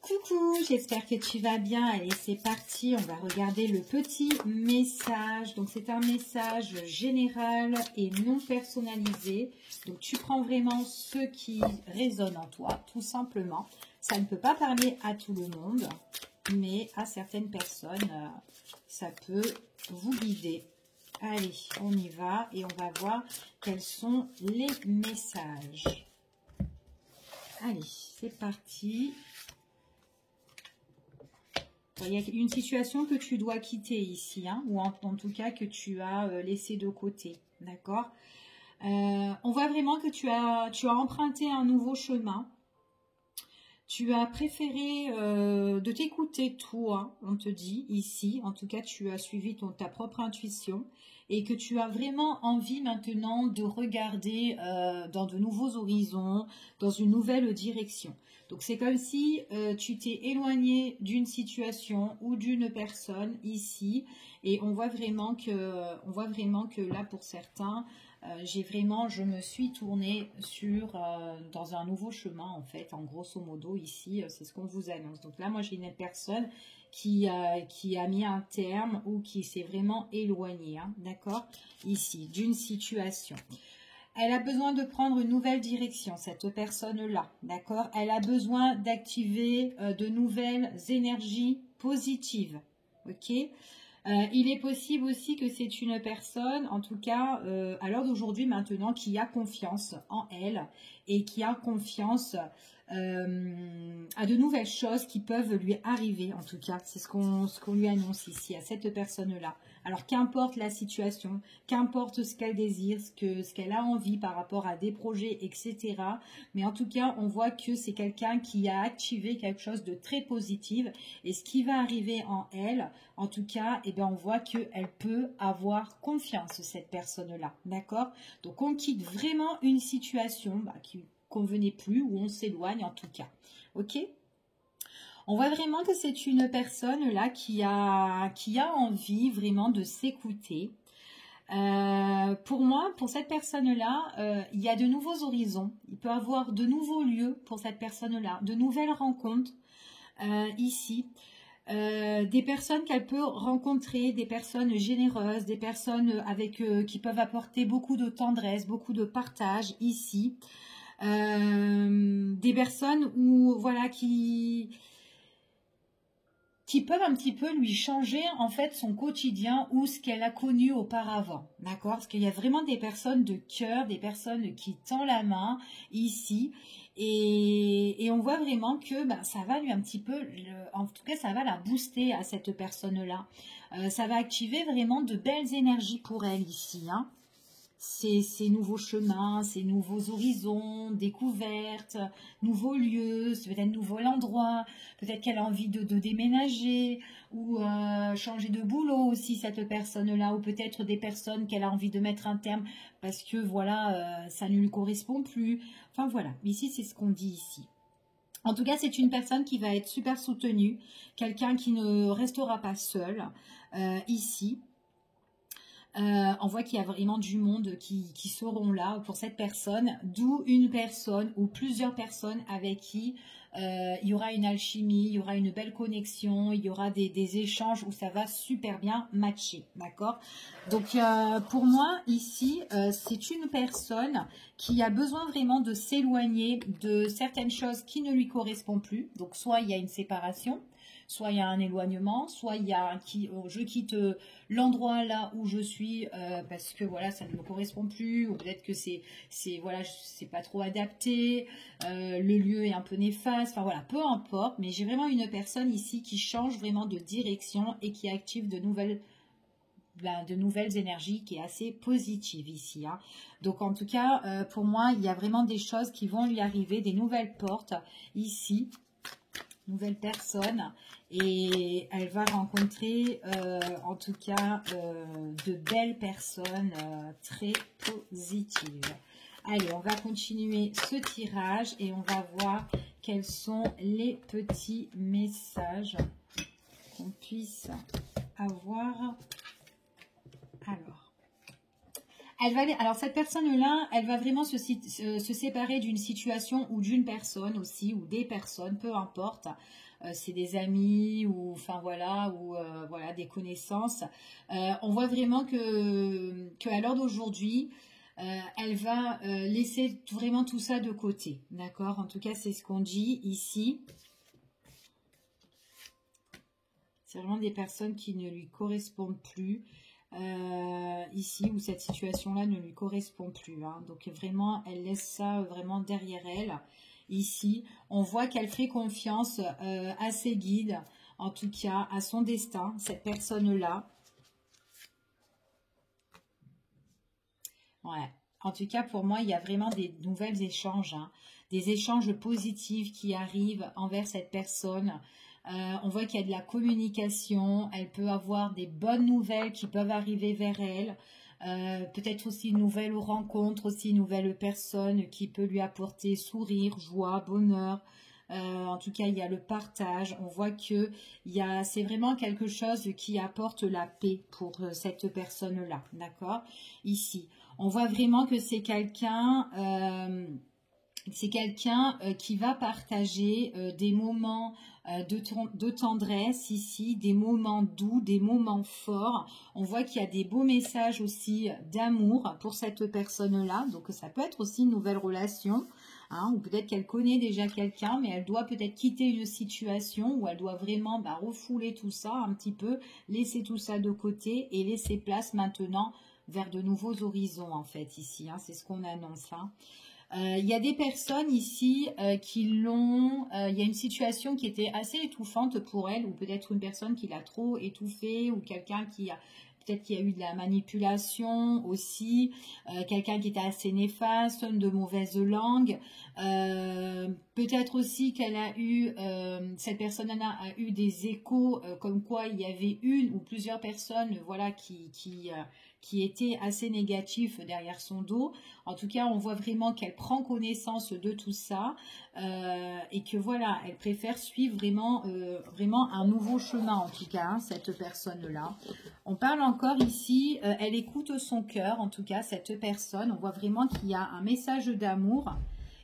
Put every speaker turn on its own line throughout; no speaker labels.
Coucou, j'espère que tu vas bien. Allez, c'est parti. On va regarder le petit message. Donc, c'est un message général et non personnalisé. Donc, tu prends vraiment ce qui résonne en toi, tout simplement. Ça ne peut pas parler à tout le monde, mais à certaines personnes, ça peut vous guider. Allez, on y va et on va voir quels sont les messages. Allez, c'est parti. Il y a une situation que tu dois quitter ici, hein, ou en tout cas que tu as laissé de côté, d'accord? On voit vraiment que tu as emprunté un nouveau chemin. Tu as préféré de t'écouter toi, on te dit ici. En tout cas, tu as suivi ta propre intuition et que tu as vraiment envie maintenant de regarder dans de nouveaux horizons, dans une nouvelle direction. Donc, c'est comme si tu t'es éloigné d'une situation ou d'une personne ici et on voit vraiment que là, pour certains, je me suis tournée dans un nouveau chemin en fait, en grosso modo ici, c'est ce qu'on vous annonce. Donc là, moi j'ai une personne qui a mis un terme ou qui s'est vraiment éloignée, hein, d'accord, ici, d'une situation. Elle a besoin de prendre une nouvelle direction, cette personne-là, d'accord. Elle a besoin d'activer de nouvelles énergies positives, ok. Il est possible aussi que c'est une personne, en tout cas à l'heure d'aujourd'hui maintenant, qui a confiance en elle et qui a confiance à de nouvelles choses qui peuvent lui arriver, en tout cas. C'est ce qu'on lui annonce ici à cette personne-là. Alors qu'importe la situation, qu'importe ce qu'elle désire, ce qu'elle a envie par rapport à des projets, etc. Mais en tout cas, on voit que c'est quelqu'un qui a activé quelque chose de très positif. Et ce qui va arriver en elle, en tout cas, eh bien, on voit qu'elle peut avoir confiance, cette personne-là. D'accord? Donc, on quitte vraiment une situation qui ne convenait plus, ou on s'éloigne en tout cas. Ok? On voit vraiment que c'est une personne là qui a envie vraiment de s'écouter. Pour moi, pour cette personne-là, il y a de nouveaux horizons. Il peut y avoir de nouveaux lieux pour cette personne-là, de nouvelles rencontres ici. Des personnes qu'elle peut rencontrer, des personnes généreuses, des personnes qui peuvent apporter beaucoup de tendresse, beaucoup de partage ici. Des personnes voilà, qui peuvent un petit peu lui changer en fait son quotidien ou ce qu'elle a connu auparavant, d'accord? Parce qu'il y a vraiment des personnes de cœur, des personnes qui tendent la main ici et on voit vraiment que ça va lui un petit peu, en tout cas ça va la booster à cette personne-là. Ça va activer vraiment de belles énergies pour elle ici, hein. Ces nouveaux chemins, ces nouveaux horizons, découvertes, nouveaux lieux, peut-être nouveau endroit, peut-être qu'elle a envie de déménager ou changer de boulot aussi, cette personne-là, ou peut-être des personnes qu'elle a envie de mettre un terme parce que voilà, ça ne lui correspond plus. Enfin voilà, ici c'est ce qu'on dit ici. En tout cas, c'est une personne qui va être super soutenue, quelqu'un qui ne restera pas seul ici. On voit qu'il y a vraiment du monde qui seront là pour cette personne, d'où une personne ou plusieurs personnes avec qui il y aura une alchimie, il y aura une belle connexion, il y aura des échanges où ça va super bien matcher, d'accord? Donc pour moi ici, c'est une personne qui a besoin vraiment de s'éloigner de certaines choses qui ne lui correspondent plus. Donc soit il y a une séparation, soit il y a un éloignement, soit il y a je quitte l'endroit là où je suis parce que voilà, ça ne me correspond plus, ou peut-être que voilà, c'est pas trop adapté, le lieu est un peu néfaste, enfin voilà, peu importe, mais j'ai vraiment une personne ici qui change vraiment de direction et qui active de nouvelles énergies, qui est assez positive ici, hein. Donc en tout cas, pour moi, il y a vraiment des choses qui vont lui arriver, des nouvelles portes ici, nouvelle personne, et elle va rencontrer en tout cas de belles personnes très positives. Allez, on va continuer ce tirage et on va voir quels sont les petits messages qu'on puisse avoir. Alors cette personne-là, elle va vraiment se séparer d'une situation ou d'une personne aussi, ou des personnes, peu importe. C'est des amis ou enfin voilà ou voilà des connaissances. On voit vraiment que à l'heure d'aujourd'hui, elle va laisser vraiment tout ça de côté, d'accord? En tout cas, c'est ce qu'on dit ici. C'est vraiment des personnes qui ne lui correspondent plus. Ici où cette situation-là ne lui correspond plus. Hein. Donc vraiment, elle laisse ça vraiment derrière elle. Ici, on voit qu'elle fait confiance à ses guides, en tout cas à son destin, cette personne-là. Ouais. En tout cas, pour moi, il y a vraiment des nouvelles échanges, hein, des échanges positifs qui arrivent envers cette personne. On voit qu'il y a de la communication, elle peut avoir des bonnes nouvelles qui peuvent arriver vers elle. Peut-être aussi une nouvelle rencontre, aussi une nouvelle personne qui peut lui apporter sourire, joie, bonheur. En tout cas, il y a le partage. On voit que c'est vraiment quelque chose qui apporte la paix pour cette personne-là, d'accord? Ici, on voit vraiment que c'est quelqu'un qui va partager des moments de tendresse ici, des moments doux, des moments forts. On voit qu'il y a des beaux messages aussi d'amour pour cette personne-là. Donc ça peut être aussi une nouvelle relation. Hein, ou peut-être qu'elle connaît déjà quelqu'un, mais elle doit peut-être quitter une situation où elle doit vraiment refouler tout ça un petit peu, laisser tout ça de côté et laisser place maintenant vers de nouveaux horizons en fait ici. Hein, c'est ce qu'on annonce. Hein. Il y a des personnes ici qui l'ont... il y a une situation qui était assez étouffante pour elle, ou peut-être une personne qui l'a trop étouffée, ou quelqu'un qui a... Peut-être qu'il y a eu de la manipulation aussi, quelqu'un qui était assez néfaste, de mauvaise langue. Peut-être aussi qu'elle a eu, cette personne-là a eu des échos comme quoi il y avait une ou plusieurs personnes voilà, qui étaient assez négatifs derrière son dos. En tout cas, on voit vraiment qu'elle prend connaissance de tout ça et que voilà, elle préfère suivre vraiment, vraiment un nouveau chemin en tout cas, hein, cette personne-là. On parle encore ici, elle écoute son cœur, en tout cas, cette personne. On voit vraiment qu'il y a un message d'amour.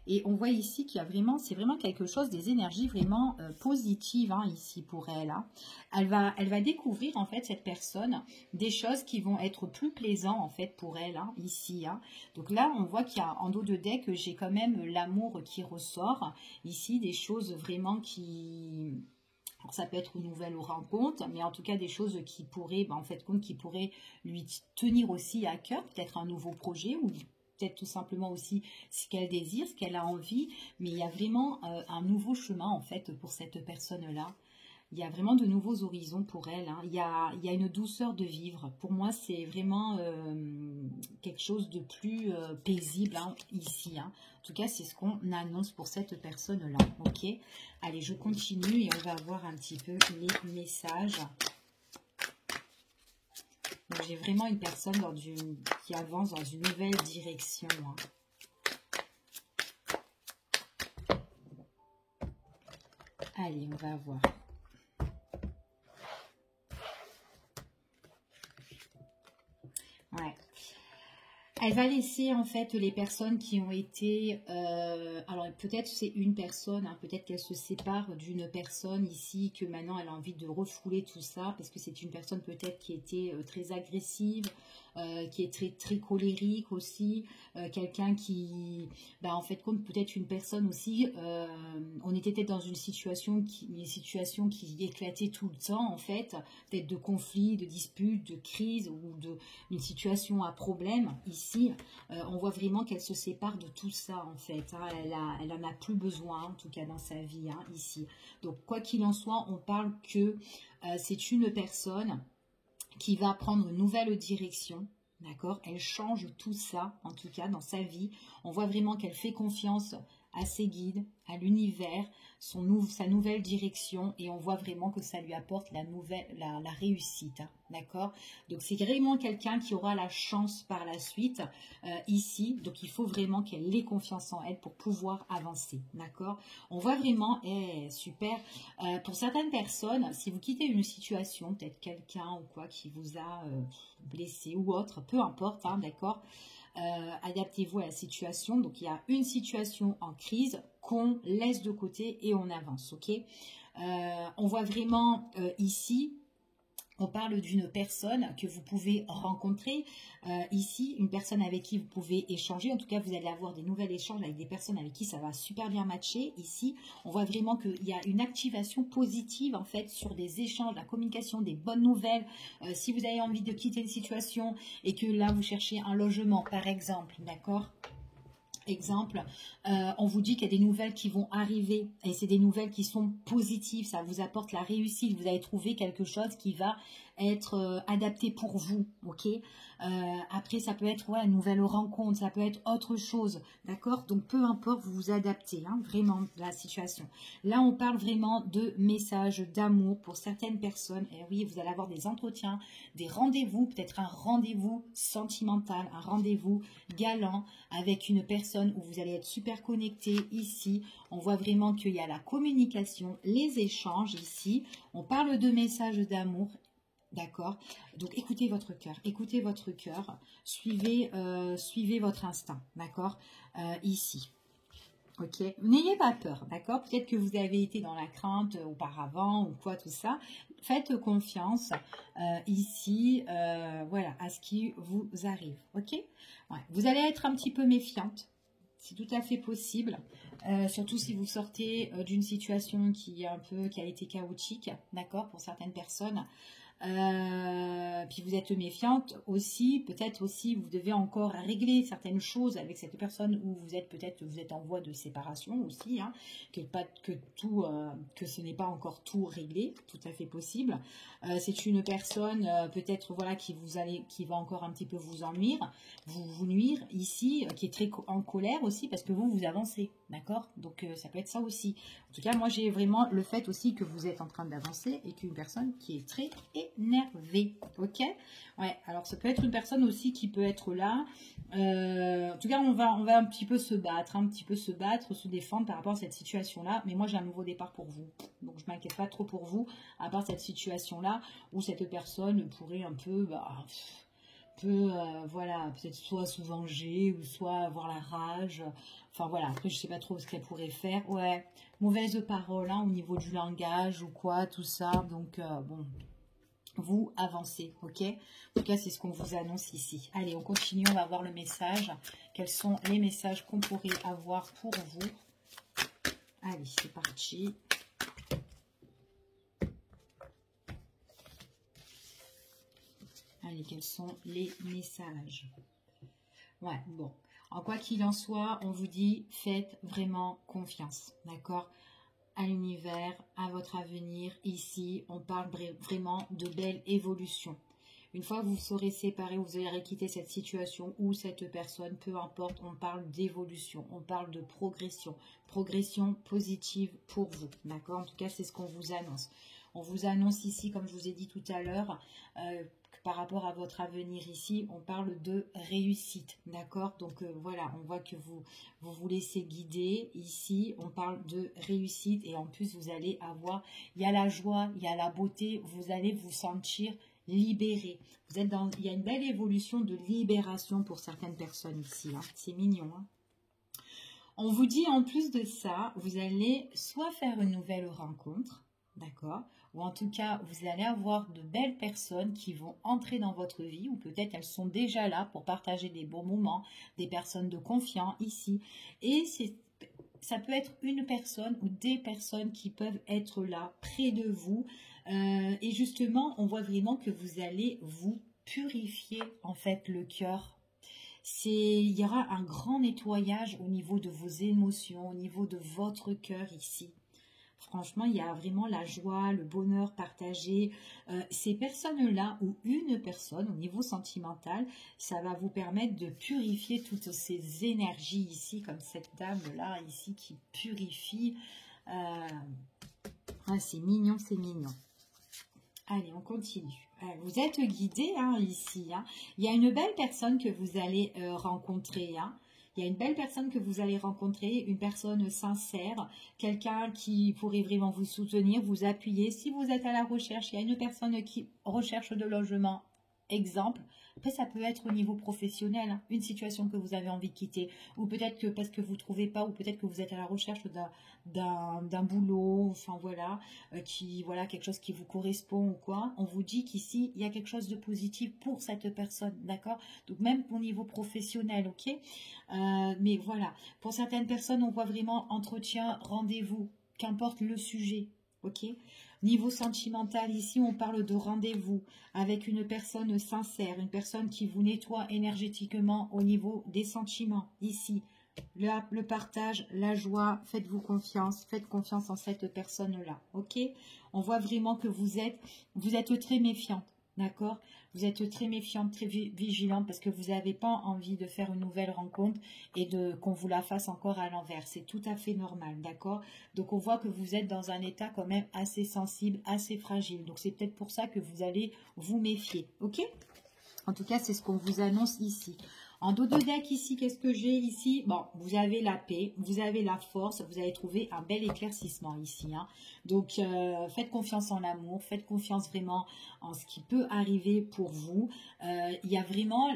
Et on voit ici qu'il y a vraiment, c'est vraiment quelque chose, des énergies vraiment positives hein, ici pour elle. Hein. Elle va découvrir en fait cette personne des choses qui vont être plus plaisantes en fait pour elle hein, ici. Hein. Donc là, on voit qu'il y a en dos de deck, j'ai quand même l'amour qui ressort. Ici, des choses vraiment qui... Alors, ça peut être une nouvelle rencontre, mais en tout cas des choses qui pourraient, en fait, qui pourraient lui tenir aussi à cœur, peut-être un nouveau projet ou peut-être tout simplement aussi ce qu'elle désire, ce qu'elle a envie, mais il y a vraiment un nouveau chemin en fait pour cette personne-là. Il y a vraiment de nouveaux horizons pour elle. Hein. Il y a une douceur de vivre. Pour moi, c'est vraiment quelque chose de plus paisible hein, ici. Hein. En tout cas, c'est ce qu'on annonce pour cette personne-là. Ok. Allez, je continue et on va voir un petit peu les messages. J'ai vraiment une personne qui avance dans une nouvelle direction. Hein. Allez, on va voir. Ouais. Elle va laisser en fait les personnes qui ont été... alors peut-être c'est une personne, hein, peut-être qu'elle se sépare d'une personne ici, que maintenant elle a envie de refouler tout ça, parce que c'est une personne peut-être qui était très agressive, qui est très, très colérique aussi, quelqu'un qui... en fait, comme peut-être une personne aussi, on était peut-être dans une situation qui éclatait tout le temps en fait, peut-être de conflits, de disputes, de crises ou d'une situation à problème ici, on voit vraiment qu'elle se sépare de tout ça en fait. Hein. Elle en a plus besoin en tout cas dans sa vie hein, ici. Donc quoi qu'il en soit, on parle que c'est une personne qui va prendre une nouvelle direction. D'accord, elle change tout ça, en tout cas, dans sa vie. On voit vraiment qu'elle fait confiance à ses guides, à l'univers, sa nouvelle direction, et on voit vraiment que ça lui apporte la réussite, hein, d'accord? Donc c'est vraiment quelqu'un qui aura la chance par la suite ici, donc il faut vraiment qu'elle ait confiance en elle pour pouvoir avancer, d'accord? On voit vraiment, super, pour certaines personnes, si vous quittez une situation, peut-être quelqu'un ou quoi qui vous a blessé ou autre, peu importe, hein, d'accord? Adaptez-vous à la situation. Donc il y a une situation en crise qu'on laisse de côté et on avance, ok? On voit vraiment ici, on parle d'une personne que vous pouvez rencontrer ici, une personne avec qui vous pouvez échanger. En tout cas, vous allez avoir des nouvelles échanges avec des personnes avec qui ça va super bien matcher. Ici, on voit vraiment qu'il y a une activation positive en fait sur des échanges, la communication, des bonnes nouvelles. Si vous avez envie de quitter une situation et que là, vous cherchez un logement, par exemple, d'accord ? Exemple, on vous dit qu'il y a des nouvelles qui vont arriver et c'est des nouvelles qui sont positives, ça vous apporte la réussite, vous allez trouver quelque chose qui va être adapté pour vous, ok? Après, ça peut être une nouvelle rencontre, ça peut être autre chose, d'accord? Donc, peu importe, vous vous adaptez, hein, vraiment, la situation. Là, on parle vraiment de messages d'amour pour certaines personnes. Et oui, vous allez avoir des entretiens, des rendez-vous, peut-être un rendez-vous sentimental, un rendez-vous galant avec une personne où vous allez être super connecté ici. On voit vraiment qu'il y a la communication, les échanges ici. On parle de messages d'amour. D'accord. Donc écoutez votre cœur, suivez votre instinct, d'accord, ici. Ok, n'ayez pas peur, d'accord. Peut-être que vous avez été dans la crainte auparavant ou quoi, tout ça. Faites confiance ici, voilà, à ce qui vous arrive, ok. Ouais. Vous allez être un petit peu méfiante. C'est tout à fait possible, surtout si vous sortez d'une situation qui a été chaotique, d'accord, pour certaines personnes. Puis vous êtes méfiante aussi, peut-être aussi vous devez encore régler certaines choses avec cette personne où vous êtes en voie de séparation aussi, hein, que ce n'est pas encore tout réglé, tout à fait possible. C'est une personne peut-être voilà qui va encore un petit peu vous nuire ici, qui est très en colère aussi parce que vous avancez, d'accord? Donc ça peut être ça aussi. En tout cas, moi j'ai vraiment le fait aussi que vous êtes en train d'avancer et qu'une personne qui est très énervée, ok? Ouais, alors ça peut être une personne aussi qui peut être là. En tout cas, on va un petit peu se battre, se défendre par rapport à cette situation-là. Mais moi j'ai un nouveau départ pour vous, donc je m'inquiète pas trop pour vous, à part cette situation-là où cette personne pourrait un peu, voilà, peut-être soit se venger ou soit avoir la rage. Enfin voilà, après je sais pas trop ce qu'elle pourrait faire. Ouais, mauvaise parole hein, au niveau du langage ou quoi, tout ça. Donc bon, vous avancez, ok? En tout cas, c'est ce qu'on vous annonce ici. Allez, on continue, on va voir le message. Quels sont les messages qu'on pourrait avoir pour vous? Allez, c'est parti. Allez, quels sont les messages? Ouais, bon. En quoi qu'il en soit, on vous dit, faites vraiment confiance, d'accord? À l'univers, à votre avenir. Ici, on parle vraiment de belle évolution. Une fois que vous serez séparés, vous aurez quitté cette situation ou cette personne, peu importe, on parle d'évolution, on parle de progression positive pour vous, d'accord? En tout cas, c'est ce qu'on vous annonce. On vous annonce ici, comme je vous ai dit tout à l'heure, par rapport à votre avenir ici, on parle de réussite, d'accord? Donc voilà, on voit que vous laissez guider. Ici, on parle de réussite et en plus, vous allez avoir, il y a la joie, il y a la beauté, vous allez vous sentir libéré. Il y a une belle évolution de libération pour certaines personnes ici, hein. C'est mignon, hein. On vous dit en plus de ça, vous allez soit faire une nouvelle rencontre, d'accord? Ou en tout cas, vous allez avoir de belles personnes qui vont entrer dans votre vie, ou peut-être elles sont déjà là pour partager des bons moments, des personnes de confiance ici. Et ça peut être une personne ou des personnes qui peuvent être là, près de vous. Et justement, on voit vraiment que vous allez vous purifier en fait le cœur. Il y aura un grand nettoyage au niveau de vos émotions, au niveau de votre cœur ici. Franchement, il y a vraiment la joie, le bonheur partagé. Ces personnes-là, ou une personne au niveau sentimental, ça va vous permettre de purifier toutes ces énergies ici, comme cette dame-là ici qui purifie. Ah, c'est mignon, c'est mignon. Allez, on continue. Vous êtes guidé hein, ici. Hein. Il y a une belle personne que vous allez rencontrer. Hein. Il y a une belle personne que vous allez rencontrer, une personne sincère, quelqu'un qui pourrait vraiment vous soutenir, vous appuyer. Si vous êtes à la recherche, il y a une personne qui recherche de logement, exemple. Après, ça peut être au niveau professionnel, hein, une situation que vous avez envie de quitter, ou peut-être que parce que vous ne trouvez pas, ou peut-être que vous êtes à la recherche d'un boulot, enfin voilà, voilà, quelque chose qui vous correspond ou quoi. On vous dit qu'ici, il y a quelque chose de positif pour cette personne, d'accord? Donc même au niveau professionnel, ok? Mais voilà, pour certaines personnes, on voit vraiment entretien, rendez-vous, qu'importe le sujet, ok? Niveau sentimental, ici, on parle de rendez-vous avec une personne sincère, une personne qui vous nettoie énergétiquement au niveau des sentiments, ici. Le partage, la joie, faites confiance en cette personne-là, ok? On voit vraiment que vous êtes très méfiante, d'accord? Vous êtes très méfiante, très vigilante parce que vous n'avez pas envie de faire une nouvelle rencontre et qu'on vous la fasse encore à l'envers. C'est tout à fait normal, d'accord? Donc on voit que vous êtes dans un état quand même assez sensible, assez fragile. Donc c'est peut-être pour ça que vous allez vous méfier, ok? En tout cas, c'est ce qu'on vous annonce ici. En dos de deck ici, qu'est-ce que j'ai ici? Bon, vous avez la paix, vous avez la force, vous allez trouver un bel éclaircissement ici. Hein. Donc, faites confiance en l'amour, faites confiance vraiment en ce qui peut arriver pour vous. Il y a vraiment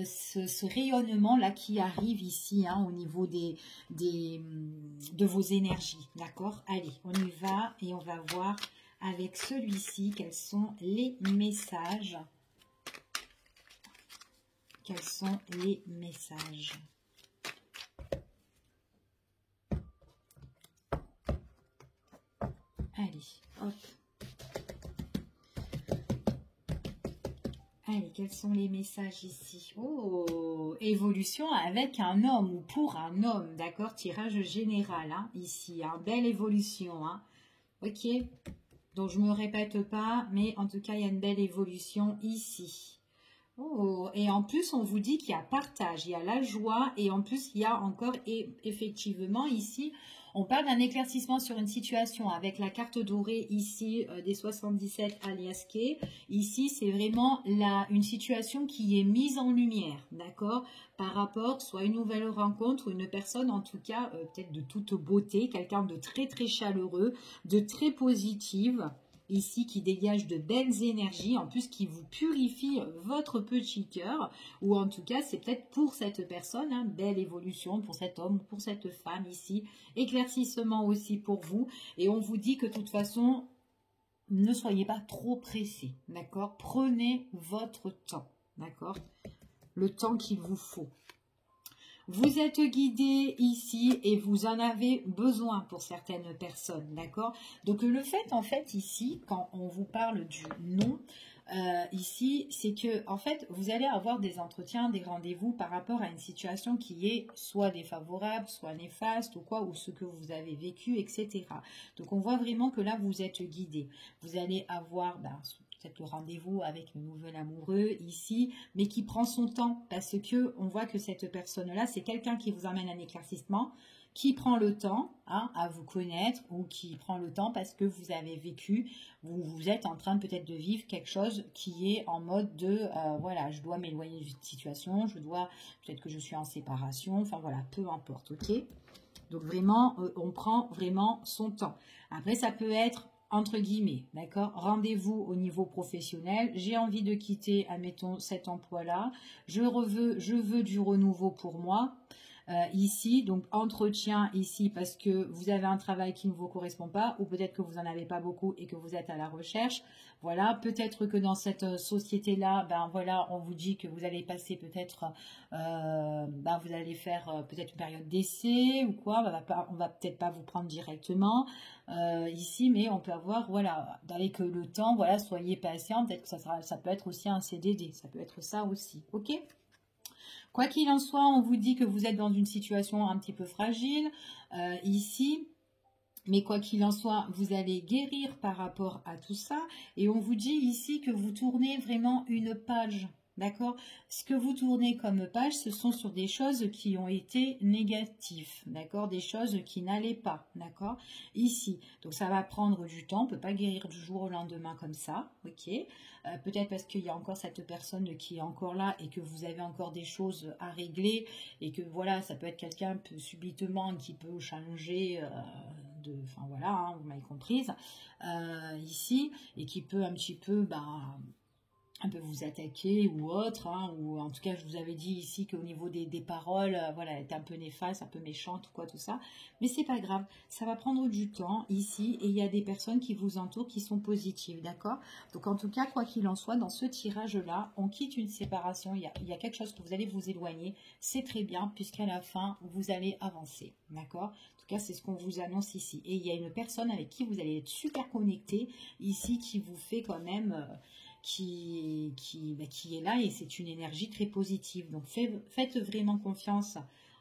ce rayonnement-là qui arrive ici hein, au niveau de vos énergies. D'accord? Allez, on y va et on va voir avec celui-ci quels sont les messages. Quels sont les messages? Allez, hop. Allez, quels sont les messages ici? Oh, évolution avec un homme ou pour un homme, d'accord? Tirage général, hein, ici, hein, belle évolution, hein. Ok, donc je ne me répète pas, mais en tout cas, il y a une belle évolution ici. Oh, et en plus, on vous dit qu'il y a partage, il y a la joie, et en plus, il y a encore, et effectivement, ici, on parle d'un éclaircissement sur une situation avec la carte dorée ici des 77 alias K. Ici, c'est vraiment une situation qui est mise en lumière, d'accord, par rapport soit à une nouvelle rencontre ou une personne, en tout cas, peut-être de toute beauté, quelqu'un de très, très chaleureux, de très positive, ici qui dégage de belles énergies, en plus qui vous purifie votre petit cœur, ou en tout cas c'est peut-être pour cette personne, hein, belle évolution pour cet homme, pour cette femme ici, éclaircissement aussi pour vous, et on vous dit que de toute façon, ne soyez pas trop pressés, d'accord? Prenez votre temps, d'accord? Le temps qu'il vous faut. Vous êtes guidé ici et vous en avez besoin pour certaines personnes, d'accord? Donc le fait en fait ici, quand on vous parle du non, ici, c'est que en fait, vous allez avoir des entretiens, des rendez-vous par rapport à une situation qui est soit défavorable, soit néfaste ou quoi, ou ce que vous avez vécu, etc. Donc on voit vraiment que là, vous êtes guidé. Vous allez avoir... peut-être le rendez-vous avec le nouvel amoureux ici, mais qui prend son temps parce que on voit que cette personne-là, c'est quelqu'un qui vous amène un éclaircissement, qui prend le temps hein, à vous connaître ou qui prend le temps parce que vous avez vécu, vous êtes en train peut-être de vivre quelque chose qui est en mode de, voilà, je dois m'éloigner d'une situation, peut-être que je suis en séparation, enfin voilà, peu importe, ok? Donc vraiment, on prend vraiment son temps. Après, ça peut être entre guillemets, d'accord? Rendez-vous au niveau professionnel. J'ai envie de quitter, admettons, cet emploi-là. Je veux du renouveau pour moi. Ici, donc entretien ici parce que vous avez un travail qui ne vous correspond pas ou peut-être que vous n'en avez pas beaucoup et que vous êtes à la recherche. Voilà, peut-être que dans cette société-là, ben voilà, on vous dit que vous allez passer peut-être, vous allez faire peut-être une période d'essai ou quoi. On va peut-être pas vous prendre directement ici, mais on peut avoir, voilà, avec le temps, voilà, soyez patient. Peut-être que ça peut être aussi un CDD, ça peut être ça aussi, ok? Quoi qu'il en soit, on vous dit que vous êtes dans une situation un petit peu fragile. Ici, Mais quoi qu'il en soit, vous allez guérir par rapport à tout ça. Et on vous dit ici que vous tournez vraiment une page. D'accord? Ce que vous tournez comme page, ce sont sur des choses qui ont été négatives. D'accord? Des choses qui n'allaient pas. D'accord? Ici. Donc ça va prendre du temps. On ne peut pas guérir du jour au lendemain comme ça. Ok? Peut-être parce qu'il y a encore cette personne qui est encore là et que vous avez encore des choses à régler. Et que voilà, ça peut être quelqu'un subitement qui peut changer... enfin voilà, hein, vous m'avez comprise, ici, et qui peut un petit peu, un peu vous attaquer ou autre, hein, ou en tout cas je vous avais dit ici qu'au niveau des paroles, voilà, elle était un peu néfaste, un peu méchante, quoi, tout ça, mais c'est pas grave, ça va prendre du temps ici, et il y a des personnes qui vous entourent qui sont positives, d'accord? Donc en tout cas, quoi qu'il en soit, dans ce tirage-là, on quitte une séparation, il y a quelque chose que vous allez vous éloigner, c'est très bien, puisqu'à la fin, vous allez avancer, d'accord? En tout cas, c'est ce qu'on vous annonce ici, et il y a une personne avec qui vous allez être super connecté, ici, qui vous fait quand même... qui est là, et c'est une énergie très positive. Donc faites vraiment confiance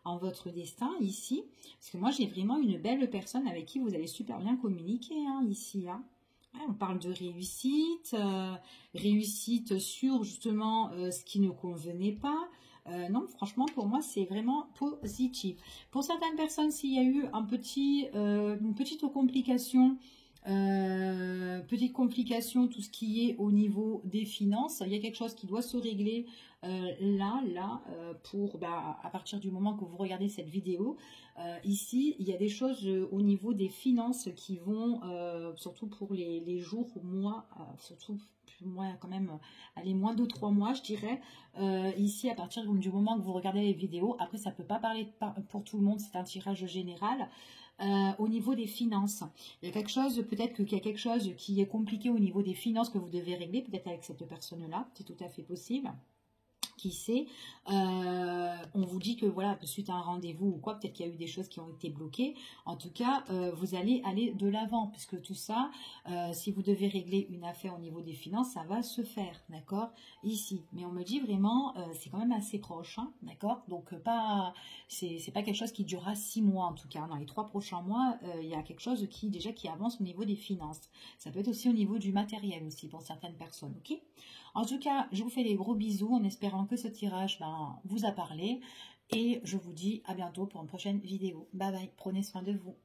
en votre destin ici, parce que moi j'ai vraiment une belle personne avec qui vous allez super bien communiquer, hein, ici. Hein. Ouais, on parle de réussite, réussite sur justement ce qui ne convenait pas. Non, franchement, pour moi, c'est vraiment positif. Pour certaines personnes, s'il y a eu une petite complication, tout ce qui est au niveau des finances, il y a quelque chose qui doit se régler à partir du moment que vous regardez cette vidéo. Ici, il y a des choses au niveau des finances qui vont, surtout pour les jours, mois, surtout moins quand même, allez, moins de 3 mois, je dirais. Ici, à partir du moment que vous regardez les vidéos, après, ça ne peut pas parler pour tout le monde, c'est un tirage général. Au niveau des finances, il y a quelque chose, peut-être qu'il y a quelque chose qui est compliqué au niveau des finances que vous devez régler, peut-être avec cette personne-là, c'est tout à fait possible. Qui sait, on vous dit que voilà, suite à un rendez-vous ou quoi, peut-être qu'il y a eu des choses qui ont été bloquées. En tout cas, vous allez aller de l'avant, puisque tout ça, si vous devez régler une affaire au niveau des finances, ça va se faire, d'accord, ici. Mais on me dit vraiment, c'est quand même assez proche, hein, d'accord. Donc c'est pas quelque chose qui durera 6 mois en tout cas. Dans les 3 prochains mois, il y a quelque chose qui avance au niveau des finances. Ça peut être aussi au niveau du matériel aussi pour certaines personnes, ok. En tout cas, je vous fais des gros bisous en espérant que ce tirage vous a parlé. Et je vous dis à bientôt pour une prochaine vidéo. Bye bye, prenez soin de vous.